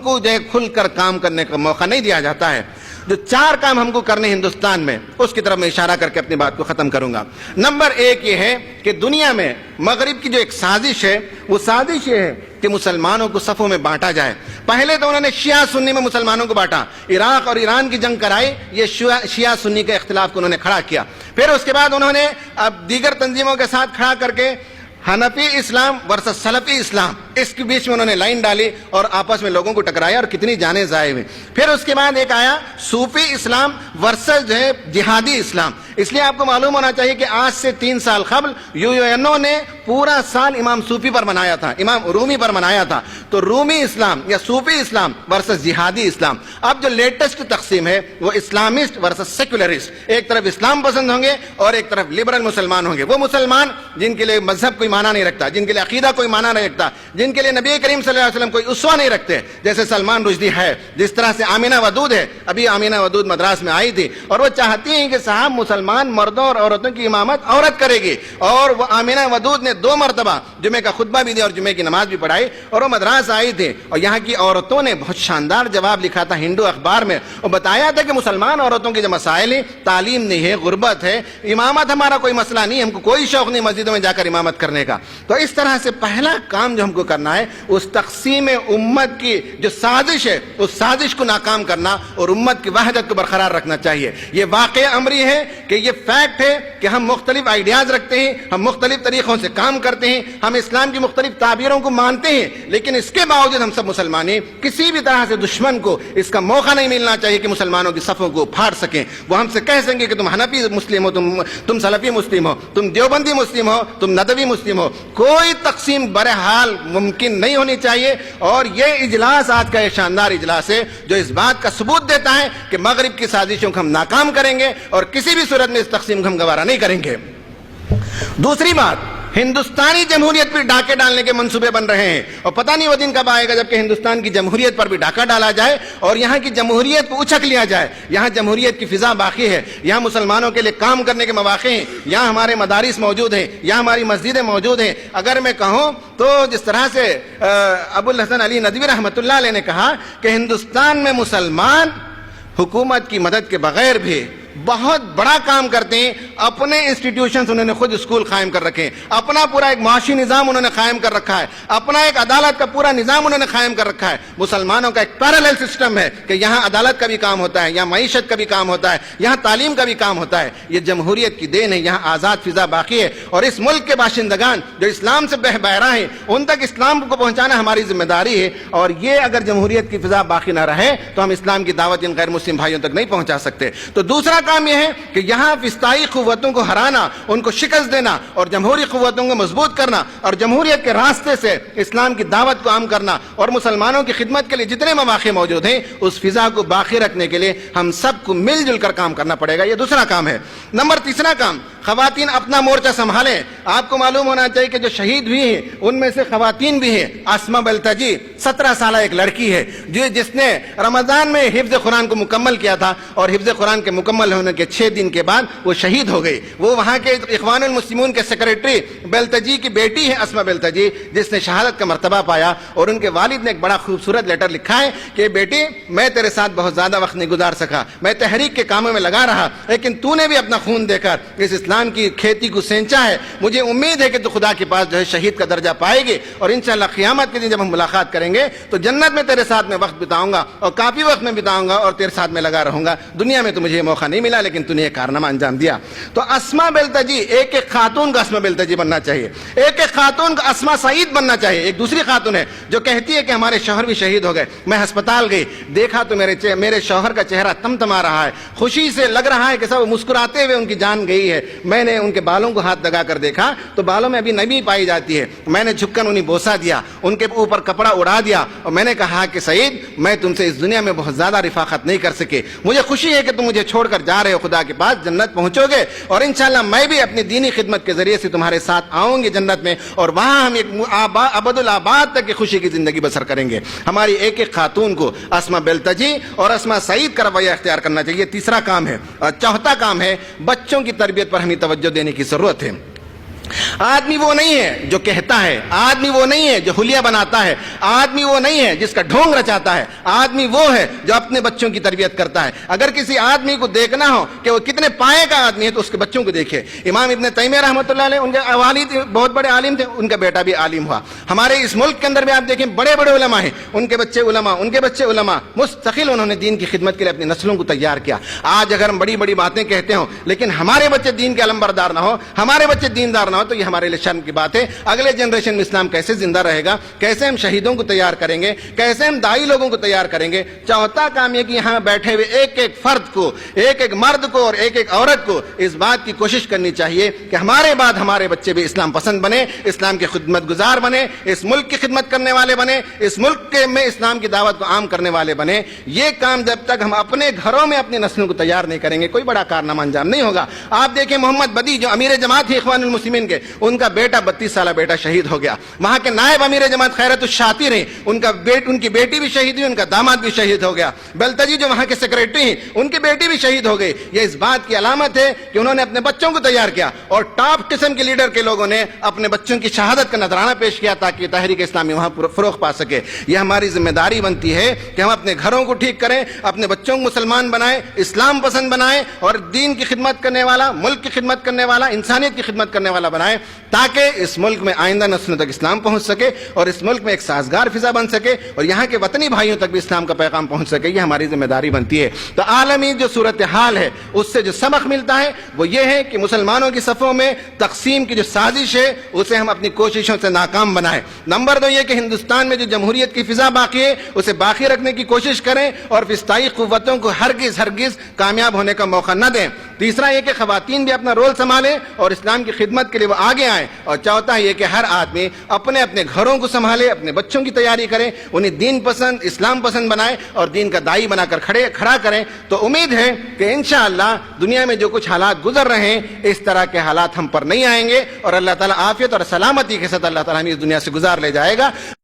کو جو ہے کھل کر کام کرنے کا موقع نہیں دیا جاتا ہے. جو 4 کام ہم کو کرنے ہندوستان میں، اس کی طرف میں اشارہ کر کے اپنی بات کو ختم کروں گا. نمبر 1 یہ ہے کہ دنیا میں مغرب کی جو ایک سازش ہے، وہ سازش یہ ہے کہ مسلمانوں کو صفوں میں بانٹا جائے. پہلے تو انہوں نے شیعہ سنی میں مسلمانوں کو بانٹا، عراق اور ایران کی جنگ کرائی، یہ شیعہ سنی کے اختلاف کو انہوں نے کھڑا کیا. پھر اس کے بعد انہوں نے اب دیگر تنظیموں کے ساتھ کھڑا کر کے حنفی اسلام ورسس سلفی اسلام، اس کے بیچ میں انہوں نے لائن ڈالی اور آپس میں لوگوں کو ٹکرایا اور کتنی جانیں ضائع ہوئی. پھر اس کے بعد ایک آیا صوفی اسلام ورسس جو ہے جہادی اسلام. اس لیے آپ کو معلوم ہونا چاہیے کہ آج سے 3 سال قبل UNO نے پورا سال امام صوفی پر منایا تھا، امام رومی پر منایا تھا. تو رومی اسلام یا صوفی اسلام ورسس جہادی اسلام. اب جو لیٹسٹ تقسیم ہے وہ اسلامسٹ ورسس سیکولرسٹ. ایک طرف اسلام پسند ہوں گے اور ایک طرف لبرل مسلمان ہوں گے. وہ مسلمان جن کے لیے مذہب کوئی معنی نہیں رکھتا، جن کے لیے عقیدہ کوئی معنی نہیں رکھتا، جن کے لیے نبی کریم صلی اللہ علیہ وسلم کوئی اسوہ نہیں رکھتے، جیسے سلمان رشدی ہے، جس طرح سے آمینہ ودود ہے. ابھی آمینہ ودود مدراس میں آئی تھی اور وہ چاہتی ہیں کہ صاحب مسلمان مردوں اور عورتوں کی امامت عورت کرے گی. اور وہ آمینہ ودود نے 2 مرتبہ جمعے کا خطبہ بھی دیا اور جمعے کی نماز بھی پڑھائی. اور وہ مدراس آئی تھی اور یہاں کی عورتوں نے بہت شاندار جواب لکھا تھا ہندو اخبار میں، اور بتایا تھا کہ مسلمان عورتوں کے جو مسائل ہیں، تعلیم نہیں ہے، غربت ہے، امامت ہمارا کوئی مسئلہ نہیں، ہم کو کوئی شوق نہیں مسجدوں میں جا کر امامت کرنے کا. تو اس طرح سے پہلا کام جو ہم کو کرنا ہے اس تقسیم امت کی جو سازش ہے، اس سازش کو ناکام کرنا اور امت کی وحدت کو برقرار رکھنا چاہیے. یہ واقع امری ہے کہ یہ فیکٹ ہے کہ ہم مختلف آئیڈیاز رکھتے ہیں، ہم مختلف طریقوں سے کام کرتے ہیں، ہم اسلام کی مختلف تعبیروں کو مانتے ہیں، لیکن اس کے باوجود ہم سب مسلمان ہیں. کسی بھی طرح سے دشمن کو اس کا موقع نہیں ملنا چاہیے کہ مسلمانوں کی صفوں کو پھاڑ سکیں. وہ ہم سے کہہ سکیں کہ تم حنفی مسلم ہو، تم سلفی مسلم ہو، تم دیوبندی مسلم ہو، تم ندوی مسلم ہو. کوئی تقسیم بہرحال ممکن نہیں ہونی چاہیے. اور یہ اجلاس آج کا یہ شاندار اجلاس ہے جو اس بات کا ثبوت دیتا ہے کہ مغرب کی سازشوں کو ہم ناکام کریں گے اور کسی بھی صورت میں اس تقسیم کو ہم گوارا نہیں کریں گے. دوسری بات، ہندوستانی جمہوریت پر ڈاکے ڈالنے کے منصوبے بن رہے ہیں اور پتہ نہیں وہ دن کب آئے گا جبکہ ہندوستان کی جمہوریت پر بھی ڈاکہ ڈالا جائے اور یہاں کی جمہوریت کو اچک لیا جائے. یہاں جمہوریت کی فضا باقی ہے، یہاں مسلمانوں کے لیے کام کرنے کے مواقع ہیں، یہاں ہمارے مدارس موجود ہیں، یہاں ہماری مسجدیں موجود ہیں. اگر میں کہوں تو جس طرح سے ابو الحسن علی ندوی رحمۃ اللہ علیہ نے کہا کہ ہندوستان میں مسلمان حکومت کی مدد کے بغیر بھی بہت بڑا کام کرتے ہیں. اپنے انسٹیٹیوشنز انہوں نے خود اسکول قائم کر رکھے ہیں، اپنا پورا ایک معاشی نظام انہوں نے قائم کر رکھا ہے، اپنا ایک عدالت کا پورا نظام انہوں نے قائم کر رکھا ہے. مسلمانوں کا ایک پیرالل سسٹم ہے کہ یہاں عدالت کا بھی کام ہوتا ہے، یہاں معیشت کا بھی کام ہوتا ہے، یہاں تعلیم کا بھی کام ہوتا ہے. یہ جمہوریت کی دین ہے، یہاں آزاد فضا باقی ہے. اور اس ملک کے باشندگان جو اسلام سے بہرہ ہیں ان تک اسلام کو پہنچانا ہماری ذمہ داری ہے. اور یہ اگر جمہوریت کی فضا باقی نہ رہے تو ہم اسلام کی دعوت ان غیر مسلم بھائیوں تک نہیں پہنچا سکتے. تو دوسرا کام یہ ہے کہ یہاں فسطائی قوتوں کو ہرانا، ان کو شکست دینا اور جمہوری قوتوں کو مضبوط کرنا اور جمہوریت کے راستے سے اسلام کی دعوت کو عام کرنا اور مسلمانوں کی خدمت کے لیے جتنے مواقع موجود ہیں اس فضا کو باقی رکھنے کے لیے ہم سب کو مل جل کر کام کرنا پڑے گا. یہ دوسرا کام ہے. تیسرا کام، خواتین اپنا مورچہ سنبھالیں. آپ کو معلوم ہونا چاہیے کہ جو شہید ہوئی ہیں ان میں سے خواتین بھی ہیں. اسما بلتجی 17 سالہ ایک لڑکی ہے جس نے رمضان میں حفظ قرآن کو مکمل کیا تھا اور حفظ قرآن کے مکمل ہونے کے 6 دن کے بعد وہ شہید ہو گئی. وہ وہاں کے اخوان المسلمون کے سیکریٹری بلتجی کی بیٹی ہے اسما بلتجی، جس نے شہادت کا مرتبہ پایا. اور ان کے والد نے ایک بڑا خوبصورت لیٹر لکھا ہے کہ بیٹی میں تیرے ساتھ بہت زیادہ وقت نہیں گزار سکا، میں تحریک کے کاموں میں لگا رہا، لیکن تو نے بھی اپنا خون دے کر اس اسلام کی کھیتی کو سینچا ہے. مجھے امید ہے کہ تو خدا کے پاس جو ہے شہید کا درجہ پائے گی اور انشاءاللہ قیامت کے دن جب ہم ملاقات کریں گے تو جنت میں تیرے ساتھ میں وقت بتاؤں گا اور کافی وقت میں بتاؤں گا اور تیرے ساتھ میں لگا رہوں گا. دنیا میں تو مجھے یہ موقع نہیں ملا لیکن تو نے یہ کارنامہ انجام دیا. تو اسما بلتجی، ایک ایک خاتون کا اسما بلتجی بننا چاہیے، ایک ایک خاتون کا اسما سعید بننا چاہیے. ایک دوسری خاتون ہے جو کہتی ہے کہ ہمارے شوہر بھی شہید ہو گئے، میں ہسپتال گئی، دیکھا تو میرے شوہر کا چہرہ تمتما رہا ہے، خوشی سے لگ رہا ہے کہ سب مسکراتے ہوئے ان کی جان گئی ہے. میں نے ان کے بالوں کو ہاتھ لگا کر دیکھا تو بالوں میں ابھی نمی پائی جاتی ہے. میں نے جھک کر انہیں بوسہ دیا، ان کے اوپر کپڑا اڑا دیا اور میں نے کہا کہ سعید میں تم سے اس دنیا میں بہت زیادہ رفاقت نہیں کر سکے، مجھے خوشی ہے کہ تم مجھے چھوڑ کر جا رہے ہو، خدا کے پاس جنت پہنچو گے اور انشاءاللہ میں بھی اپنی دینی خدمت کے ذریعے سے تمہارے ساتھ آؤں گی جنت میں اور وہاں ہم ایک ابد الآباد تک کی خوشی کی زندگی بسر کریں گے. ہماری ایک ایک خاتون کو اسما بلتجی اور اسما سعید کا رویہ اختیار کرنا چاہیے. تیسرا کام ہے. اور چوتھا کام ہے بچوں کی تربیت پر ہمیں توجہ دینے کی ضرورت ہے. آدمی وہ نہیں ہے جو کہتا ہے، آدمی وہ نہیں ہے جو حلیہ بناتا ہے، آدمی وہ نہیں ہے جس کا ڈھونگ رچاتا ہے، آدمی وہ ہے جو اپنے بچوں کی تربیت کرتا ہے۔ اگر کسی آدمی کو دیکھنا ہو کہ وہ کتنے پائے کا آدمی ہے تو اس کے بچوں کو دیکھے۔ امام ابن تیمیہ رحمۃ اللہ علیہ، ان کے والد بہت بڑے عالم تھے، ان کا بیٹا بھی عالم ہوا۔ ہمارے اس ملک کے اندر بھی آپ دیکھیں بڑے بڑے علماء ہیں، ان کے بچے علماء، ان کے بچے علماء، مستقل انہوں نے دین کی خدمت کے لیے اپنی نسلوں کو تیار کیا۔ آج اگر ہم بڑی بڑی باتیں کہتے ہوں لیکن ہمارے بچے دین کے علمبردار نہ ہو، ہمارے بچے دیندار نہ ہو، تو یہ ہمارے لیے شرم کی بات ہے۔ اگلے جنریشن میں اسلام کیسے زندہ رہے گا؟ کیسے ہم شہیدوں کو تیار کریں گے؟ کیسے ہم دائی لوگوں کو تیار کریں گے؟ چوتھا کام یہ کہ یہاں بیٹھے ہوئے ایک ایک فرد کو، ایک ایک مرد کو اور ایک ایک عورت کو اس بات کی کوشش کرنی چاہیے کہ ہمارے بعد ہمارے بچے بھی اسلام پسند بنے، اسلام کے خدمت گزار بنے، اس ملک کی خدمت کرنے والے بنے، اس ملک میں اسلام کی دعوت کو عام کرنے والے بنے۔ یہ کام جب تک ہم اپنے گھروں میں اپنی نسلوں کو تیار نہیں کریں گے، کوئی بڑا کارنامہ انجام نہیں ہوگا۔ آپ دیکھیں محمد بدی جو امیر جماعت تھے اخوان المسلمین کے، ان کا بیٹا 32 سالہ بیٹا شہید ہو گیا۔ وہاں کے نائب امیر جماعت خیرت الشاطر ہیں، ان کی بیٹی بھی شہید ہوئی، ان کا داماد بھی شہید ہو گیا۔ بلتجی جو وہاں کے سیکریٹری ہیں، ان کی بیٹی بھی شہید ہو گئی۔ یہ اس بات کی علامت ہے کہ انہوں نے اپنے بچوں کو تیار کیا، اور ٹاپ قسم کے لیڈر کے لوگوں نے اپنے بچوں کی شہادت کا نذرانہ پیش کیا تاکہ تحریک اسلامی وہاں فروغ پا سکے۔ یہ ہماری ذمہ داری بنتی ہے کہ ہم اپنے گھروں کو ٹھیک کریں، اپنے بچوں کو مسلمان بنائیں، اسلام پسند بنائیں، اور دین کی خدمت کرنے والا، ملک کی خدمت کرنے والا، انسانیت کی خدمت کرنے والا بنائیں، تاکہ اس ملک میں آئندہ نسلوں تک اسلام پہنچ سکے اور اس ملک میں ایک سازگار فضا بن سکے، اور یہاں کے وطنی بھائیوں تک بھی اسلام کا پیغام پہنچ سکے۔ یہ ہماری ذمہ داری بنتی ہے۔ تو عالمی جو صورتحال ہے اس سے جو سبق ملتا ہے وہ یہ ہے کہ مسلمانوں کی صفوں میں تقسیم کی جو سازش ہے اسے ہم اپنی کوششوں سے ناکام بنائیں۔ نمبر 2 یہ کہ ہندوستان میں جو جمہوریت کی فضا باقی ہے اسے باقی رکھنے کی کوشش کریں اور فسطائی قوتوں کو ہرگز کامیاب ہونے کا موقع نہ دیں۔ تیسرا یہ کہ خواتین بھی اپنا رول سنبھالیں اور اسلام کی خدمت کے لیے وہ آگے آئیں۔ اور چوتھا یہ کہ ہر آدمی اپنے گھروں کو سنبھالے، اپنے بچوں کی تیاری کرے، انہیں دین پسند، اسلام پسند بنائے اور دین کا دائی بنا کر کھڑا کریں۔ تو امید ہے کہ انشاءاللہ دنیا میں جو کچھ حالات گزر رہے ہیں اس طرح کے حالات ہم پر نہیں آئیں گے، اور اللہ تعالیٰ عافیت اور سلامتی کے ساتھ اللہ تعالیٰ ہمیں اس دنیا سے گزار لے جائے گا۔